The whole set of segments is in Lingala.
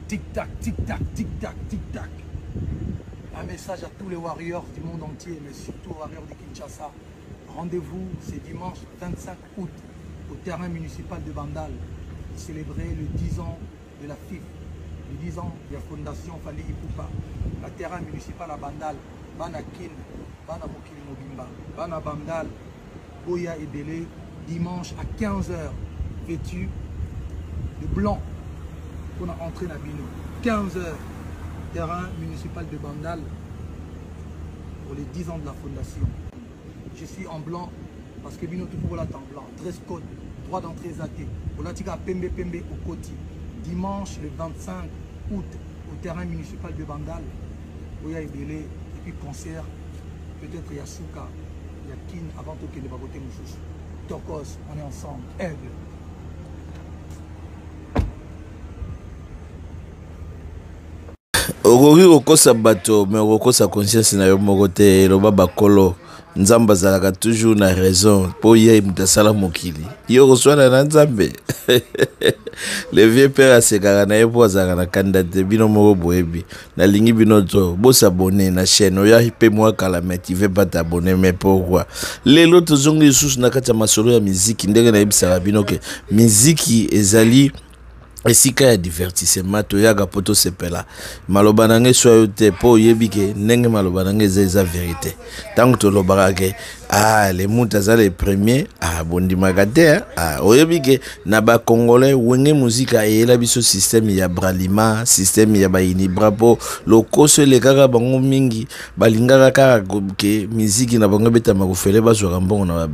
Tic-tac, tic-tac, tic-tac, tic-tac. Un message à tous les warriors du monde entier, mais surtout aux warriors de Kinshasa. Rendez-vous, c'est dimanche 25 août, au terrain municipal de Bandal, pour célébrer le 10 ans de la FIF, le 10 ans de la Fondation Fali Ipupa. Le terrain municipal à Bandal, Bana Kin, Bana Mokili Mobimba, Bana Bandal, Boya et Belé, dimanche à 15 h, vêtu de blanc. On a entré la Bino. 15 h, terrain municipal de Bandal pour les 10 ans de la fondation. Je suis en blanc parce que Bino tout pour là en blanc. Dress code, droit d'entrée zaté. On a dit Pembe Pembe au Koti. Dimanche le 25 août au terrain municipal de Bandal. Oya Ebele et puis concert. Peut-être Yasuka, Yakin avant tout que les bagotés Moussous. Tokos, on est ensemble. Aigle. Okoki kokosa bato mais okokosa conscience na yo moko te eloba bakolo nzambe azalaka toujours na raison po ye mutu asala mokili yo koswana na nzambe le vieux père asekaka na ye po azalaka na kanda te bino moko boyebi nalingi bino to bosabone na chaîne oyo mpe mwa kala mais tu veux pas t'abonner mais pourquoi lelo tozongi lisusu na kati ya masolo ya miziki ndenge nayebisaka bino ke miziki ezali esika ya divertissement toyaka poto sepela maloba nange soyo te po yebike ndenge maloba nange eza vérité tango tolobaka ke les mutu aza les premiers bondimaka te oyebike na bakongolais wenge muzika eyela biso système ya bralima système ya bainibra po lokoso elekaka bango mingi balingaka kaka ke miziki na bango betama kofele bazwaka mbongo na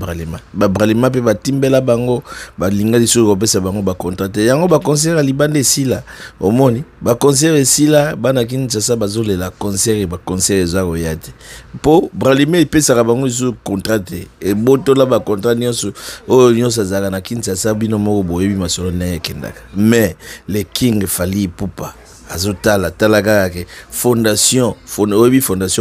babralima mpe batimbela bango balinga liso kopesa bango bacontrate yango baconcert libanda esila omoni baconcert esila bana Kinshasa bazolela concert e baconcert eza koya te po bralima epesaka bango liso contrate e botola ba contrat nyonso oyo nyonso azalaka na Kinshasa bino moko boyebi masolo na ekendaka mais le king Fali Ipupa azotala talaka ke fondation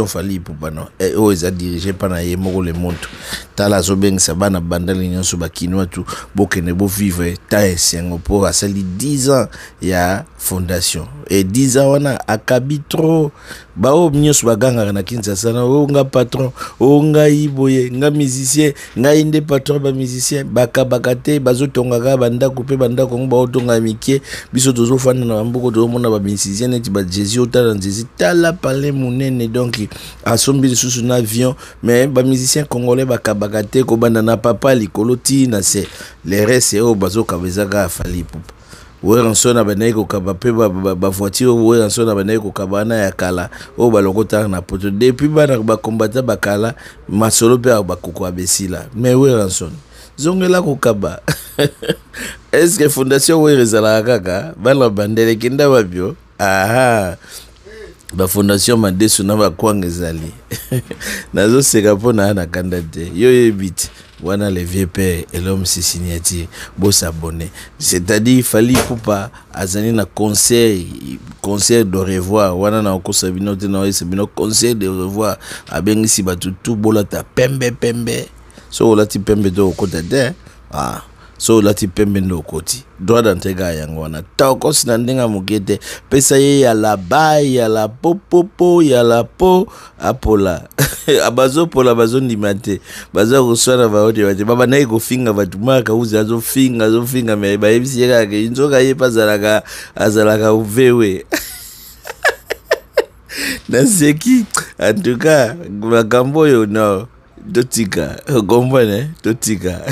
Fali Ipupa no oyo eza dirigé pa na ye moko le monto tala azobengisa bana bandali nyonso bakinwa tu bokende bo vivre ta esengo po asali 10 ans ya fondation et 10 ans wana akabi trop bao nyonso baganga na Kinshasa na nga patron nga iboye nga musicien nga inde patron ba musicien bakate bazotongaka bandako pe bandako ngo baotonga mikie biso tozofanda na bamboko tozomona ba musicien neti ba Jésus otala Jésus tala parler monene donc asombi lisusu na avion mais ba musicien congolais bakate ko banda na papa likoloti na se les restes o bazoka bezaka Fali Ipupa Weranson abanaye kokaba pe ba voiture Weranson abanaye kokaba na ya kala o balokota na poto depuis bana ba combattre bakala masolo pe bakoko abesila mais Weranson zongela kokaba est-ce que fondation Werezala kaka bana bandele kinda babio ba fondation madesu na ba kwangezali nazo seka pona na kanda te yo yebiti wana le vieux père et l'homme se signature beau s'abonner c'est-à-dire Fali Ipupa azani na concert de revoir wana na okosa bino te na bino concert de revoir abengisi batu tout bolata pembe so lati pembe do okota te so lati pembe ndo koti droit d'entrée yango wana toko sina ndenga mukete pesa ye ya la bail ya la popopo ya la po apola abazo pola bazo ndimate bazo kuswana baode bate baba nayi kofinga batu maka uzi azo finga me ba yebisi yaka ke inzoka ye pazalaka azalaka uvewe na seki en tout cas makambo yo no dotika gombane dotika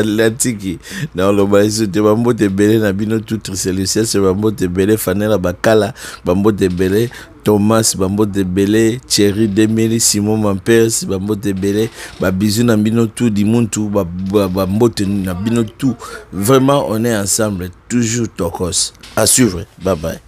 la tiki na lo baiso te bambote belé na bino tout celui-ci c'est bambote belé fanela bakala bambote belé Thomas bambote belé Thierry Demeli Simon Mampers bambote belé ba bisou na bino tout di muntu bambote na bino tout vraiment on est ensemble toujours tokos à suivre bye bye.